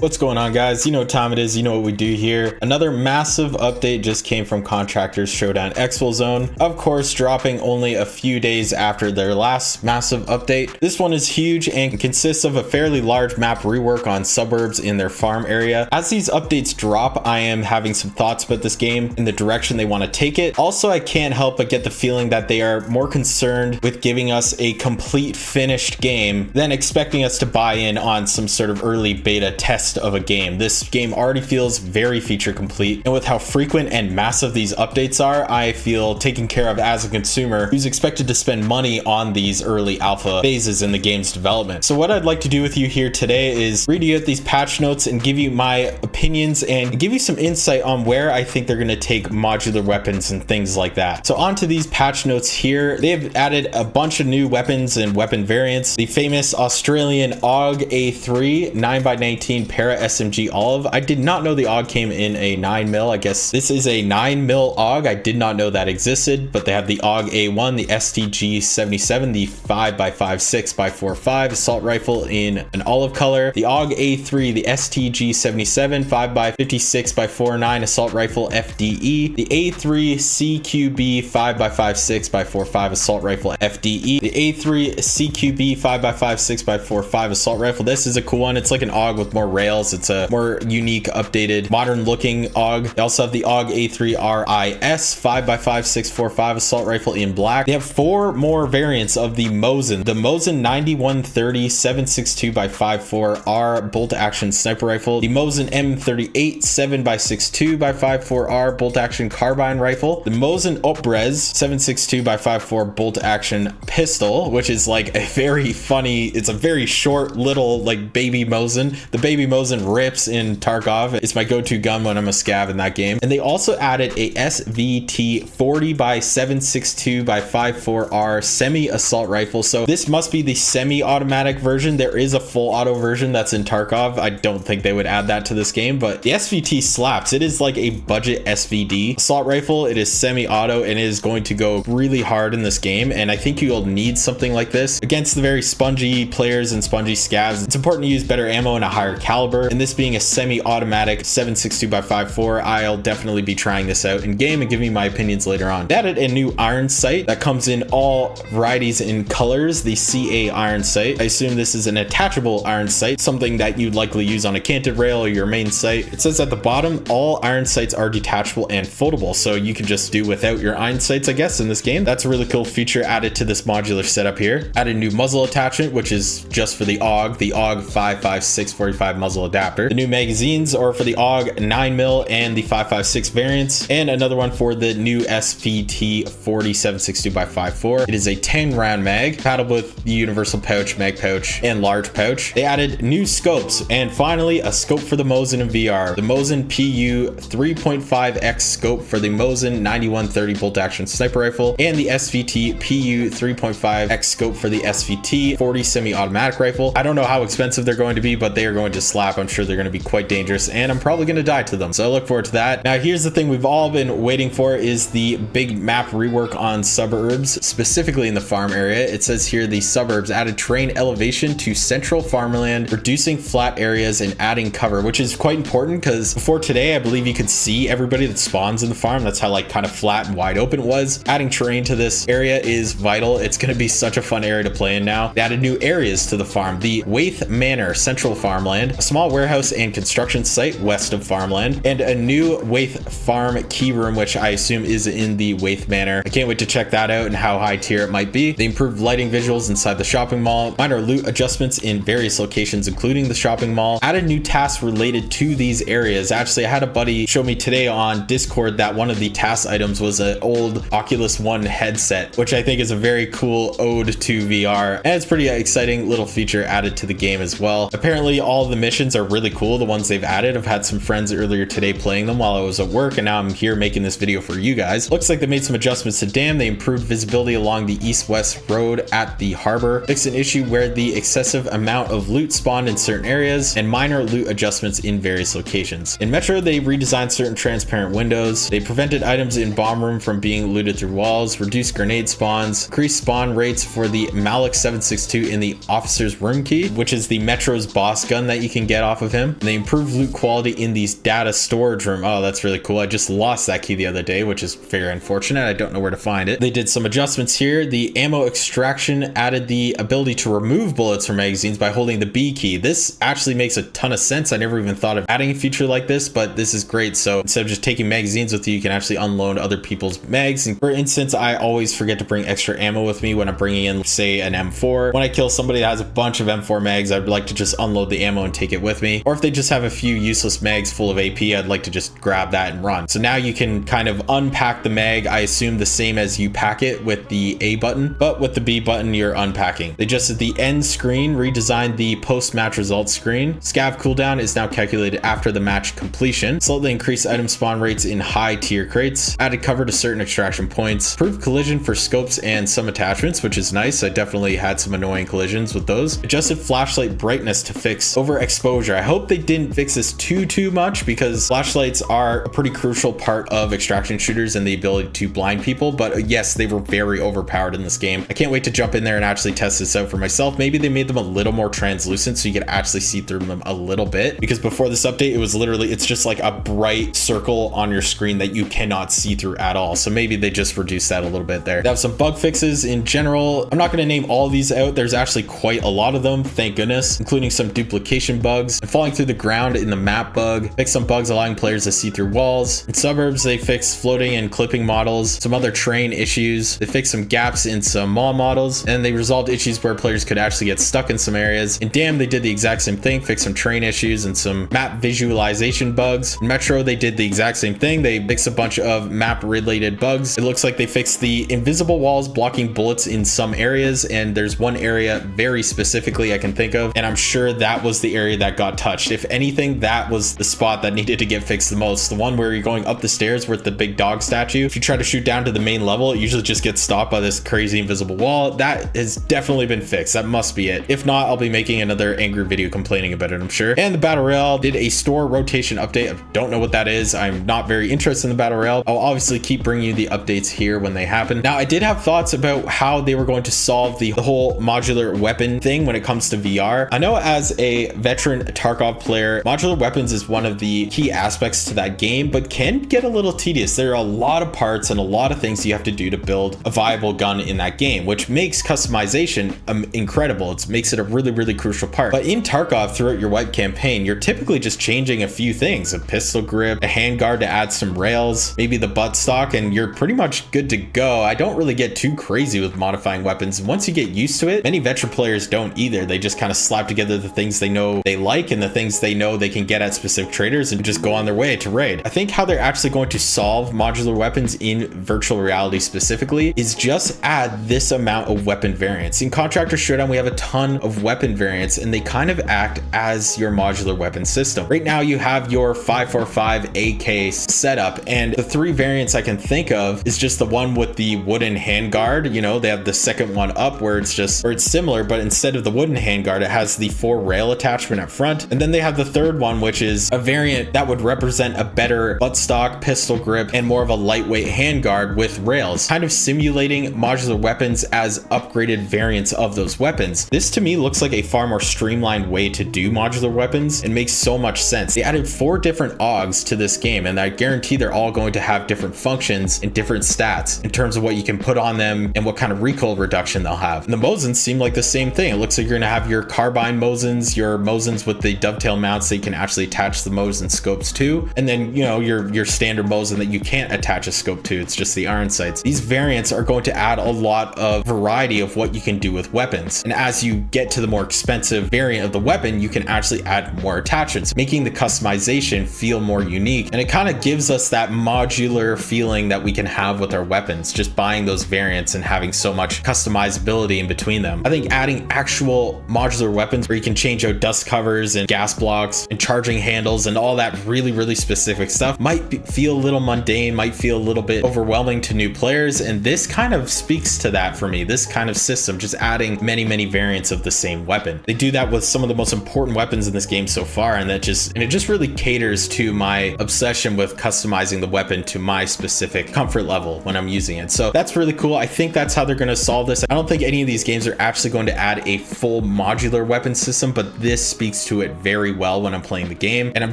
What's going on, guys? You know what time it is, you know what we do here. Another massive update just came from Contractors Showdown ExfilZone, of course dropping only a few days after their last massive update. This one is huge and consists of a fairly large map rework on suburbs in their farm area. As these updates drop, I am having some thoughts about this game and the direction they want to take it. Also, I can't help but get the feeling that they are more concerned with giving us a complete finished game than expecting us to buy in on some sort of early beta test of a game. This game already feels very feature complete, and with how frequent and massive these updates are, I feel taken care of as a consumer who's expected to spend money on these early alpha phases in the game's development. So what I'd like to do with you here today is read you out these patch notes and give you my opinions and give you some insight on where I think they're going to take modular weapons and things like that. So onto these patch notes here, they've added a bunch of new weapons and weapon variants. The famous Australian AUG A3 9x19 para SMG olive. I did not know the AUG came in a 9mm. I guess this is a 9mm AUG. I did not know that existed, but they have the AUG A1, the STG 77, the 5x5 6x45 assault rifle in an olive color, the AUG A3, the STG 77 5x56x49 assault rifle FDE, the A3 CQB 5x5 6x45 assault rifle FDE, the A3 CQB 5x5 6x45 assault rifle. This is a cool one. It's like an AUG with more rails. It's a more unique, updated, modern looking AUG. They also have the AUG A3 RIS 5x5 645 assault rifle in black. They have 4 more variants of the Mosin. The Mosin 9130 762x54R bolt action sniper rifle, the Mosin M38 7x62x54R bolt action carbine rifle, the Mosin Oprez 762x54 bolt action pistol, which is like a very funny, it's a very short little like baby Mosin. The baby Mosin rips in Tarkov. It's my go-to gun when I'm a scav in that game. And they also added a SVT 40x762x54R semi-assault rifle. So this must be the semi-automatic version. There is a full auto version that's in Tarkov. I don't think they would add that to this game, but the SVT slaps. It is like a budget SVD assault rifle. It is semi-auto and it is going to go really hard in this game. And I think you'll need something like this against the very spongy players and spongy scavs. It's important to use better ammo and a higher caliber. And this being a semi-automatic 762x54, I'll definitely be trying this out in game and giving you my opinions later on. They added a new iron sight that comes in all varieties and colors, the CA iron sight. I assume this is an attachable iron sight, something that you'd likely use on a canted rail or your main sight. It says at the bottom, all iron sights are detachable and foldable, so you can just do without your iron sights, I guess, in this game. That's a really cool feature added to this modular setup here. Added a new muzzle attachment, which is just for the AUG 5.56 645 muzzle adapter. The new magazines are for the AUG 9mm and the 5.56 variants, and another one for the new SVT 4762x54. It is a 10 round mag, compatible with the universal pouch, mag pouch, and large pouch. They added new scopes, and finally a scope for the Mosin in VR. The Mosin PU 3.5x scope for the Mosin 9130 bolt action sniper rifle, and the SVT PU 3.5x scope for the SVT 40 semi-automatic rifle. I don't know how expensive they're going to be, but they are going to slap. I'm sure they're going to be quite dangerous, and I'm probably going to die to them, so I look forward to that. Now here's the thing we've all been waiting for, is the big map rework on suburbs, specifically in the farm area. It says here the suburbs added terrain elevation to central farmland, reducing flat areas and adding cover, which is quite important because before today I believe you could see everybody that spawns in the farm. That's how like kind of flat and wide open it was. Adding terrain to this area is vital. It's going to be such a fun area to play in now. They added new areas to the farm, the Waith Manor central farmland, a small warehouse and construction site west of farmland, and a new Waith farm key room, which I assume is in the Waith Manor. I can't wait to check that out and how high tier it might be. They improved lighting visuals inside the shopping mall, minor loot adjustments in various locations including the shopping mall, added new tasks related to these areas. Actually, I had a buddy show me today on Discord that one of the task items was an old Oculus One headset, which I think is a very cool ode to VR, and it's pretty exciting little feature added to the game as well. Apparently all of the missions are really cool, the ones they've added. I've had some friends earlier today playing them while I was at work, and now I'm here making this video for you guys. Looks like they made some adjustments to dam. They improved visibility along the east-west road at the harbor, fixed an issue where the excessive amount of loot spawned in certain areas, and minor loot adjustments in various various locations. In Metro, they redesigned certain transparent windows. They prevented items in bomb room from being looted through walls, reduced grenade spawns, increased spawn rates for the Malik 762 in the officer's room key, which is the Metro's boss gun that you can get off of him. And they improved loot quality in these data storage room. Oh, that's really cool. I just lost that key the other day, which is very unfortunate. I don't know where to find it. They did some adjustments here. The ammo extraction added the ability to remove bullets from magazines by holding the B key. This actually makes a ton of sense. I never even thought of adding a feature like this, but this is great. So instead of just taking magazines with you, you can actually unload other people's mags. And for instance, I always forget to bring extra ammo with me when I'm bringing in, say, an M4. When I kill somebody that has a bunch of M4 mags, I'd like to just unload the ammo and take it with me. Or if they just have a few useless mags full of AP, I'd like to just grab that and run. So now you can kind of unpack the mag, I assume the same as you pack it with the A button, but with the B button, you're unpacking. They just at the end screen redesigned the post-match results screen. Scav cooldown is now calculated after the match completion. Slightly increased item spawn rates in high tier crates. Added cover to certain extraction points. Improved collision for scopes and some attachments, which is nice. I definitely had some annoying collisions with those. Adjusted flashlight brightness to fix overexposure. I hope they didn't fix this too much, because flashlights are a pretty crucial part of extraction shooters and the ability to blind people. But yes, they were very overpowered in this game. I can't wait to jump in there and actually test this out for myself. Maybe they made them a little more translucent so you could actually see through them a little bit, because before this update, it was literally, it's just like a bright circle on your screen that you cannot see through at all. So maybe they just reduced that a little bit there. They have some bug fixes in general. I'm not going to name all these out. There's actually quite a lot of them, thank goodness, including some duplication bugs and falling through the ground in the map bug. Fix some bugs allowing players to see through walls. In suburbs, they fixed floating and clipping models, some other train issues. They fixed some gaps in some mall models, and they resolved issues where players could actually get stuck in some areas. In Dam, they did the exact same thing, fixed some train issues and some map visualization bugs. In Metro, they did the exact same thing. They fixed a bunch of map related bugs. It looks like they fixed the invisible walls blocking bullets in some areas, and there's one area very specifically I can think of, and I'm sure that was the area that got touched. If anything, that was the spot that needed to get fixed the most. The one where you're going up the stairs with the big dog statue. If you try to shoot down to the main level, it usually just gets stopped by this crazy invisible wall. That has definitely been fixed. That must be it. If not, I'll be making another angry video complaining about it, I'm sure. And the Battle Royale did a store rotation update. I don't know what that is. I'm not very interested in the Battle Royale. I'll obviously keep bringing you the updates here when they happen. Now, I did have thoughts about how they were going to solve the whole modular weapon thing when it comes to VR. I know as a veteran Tarkov player, modular weapons is one of the key aspects to that game, but can get a little tedious. There are a lot of parts and a lot of things you have to do to build a viable gun in that game, which makes customization incredible. It makes it a really crucial part. But in Tarkov, throughout your wipe campaign, you're typically just changing a few things: a pistol grip, a handguard to add some rails, maybe the buttstock, and you're pretty much good to go. I don't really get too crazy with modifying weapons. Once you get used to it, many veteran players don't either. They just kind of slap together the things they know they like and the things they know they can get at specific traders and just go on their way to raid. I think how they're actually going to solve modular weapons in virtual reality specifically is just add this amount of weapon variants. In Contractor Showdown, we have a ton of weapon variants, and they kind of act as your modular weapon system. Right now, you have your 545 AK setup, and the three variants I can think of is just the one with the wooden handguard. You know, they have the second one up where it's similar, but instead of the wooden handguard, it has the 4 rail attachment up front. And then they have the third one, which is a variant that would represent a better buttstock, pistol grip, and more of a lightweight handguard with rails, kind of simulating modular weapons as upgraded variants of those weapons. This to me looks like a far more streamlined way to do modular weapons and makes so much sense. They added 4 different AUGs to this game, and I guarantee they're all going to have different functions and different stats in terms of what you can put on them and what kind of recoil reduction they'll have. And the Mosins seem like the same thing. It looks like you're going to have your carbine Mosins, your Mosins with the dovetail mounts that you can actually attach the Mosin scopes to, and then, you know, your standard Mosin that you can't attach a scope to. It's just the iron sights. These variants are going to add a lot of variety of what you can do with weapons. And as you get to the more expensive variant of the weapon, you can actually add more attachments, making the customization feel more unique. And it kind of gives us that modular feeling that we can have with our weapons, just buying those variants and having so much customizability in between them. I think adding actual modular weapons where you can change out dust covers and gas blocks and charging handles and all that really specific stuff might feel a little mundane, might feel a little bit overwhelming to new players. And this kind of speaks to that for me. This kind of system, just adding many variants of the same weapon. They do that with some of the most important weapons in this game so far, and it just really caters to my obsession with customizing the weapon to my specific comfort level when I'm using it. So that's really cool. I think that's how they're going to solve this. I don't think any of these games are actually going to add a full modular weapon system, but this speaks to it very well when I'm playing the game, and I'm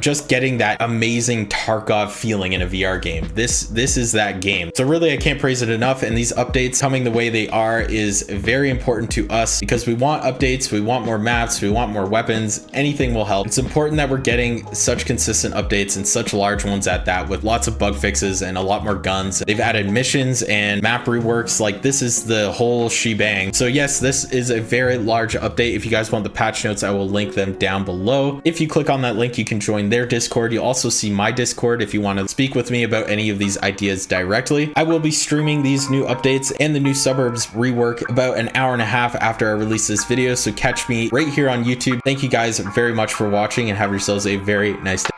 just getting that amazing Tarkov feeling in a VR game. This is that game. So really, I can't praise it enough, and these updates coming the way they are is very important to us because we want updates, we want more maps, we want more weapons. Anything will help. It's important that we're getting such consistent updates and such large ones at that, with lots of bug fixes and a lot more guns. They've added missions and map reworks. Like, this is the whole shebang. So yes, this is a very large update. If you guys want the patch notes, I will link them down below. If you click on that link, you can join their Discord. You'll also see my Discord if you want to speak with me about any of these ideas directly. I will be streaming these new updates and the new suburbs rework about an hour and a half after I release this video, so catch me right here on YouTube. Thank you guys very much for watching, and have yourselves a very nice day.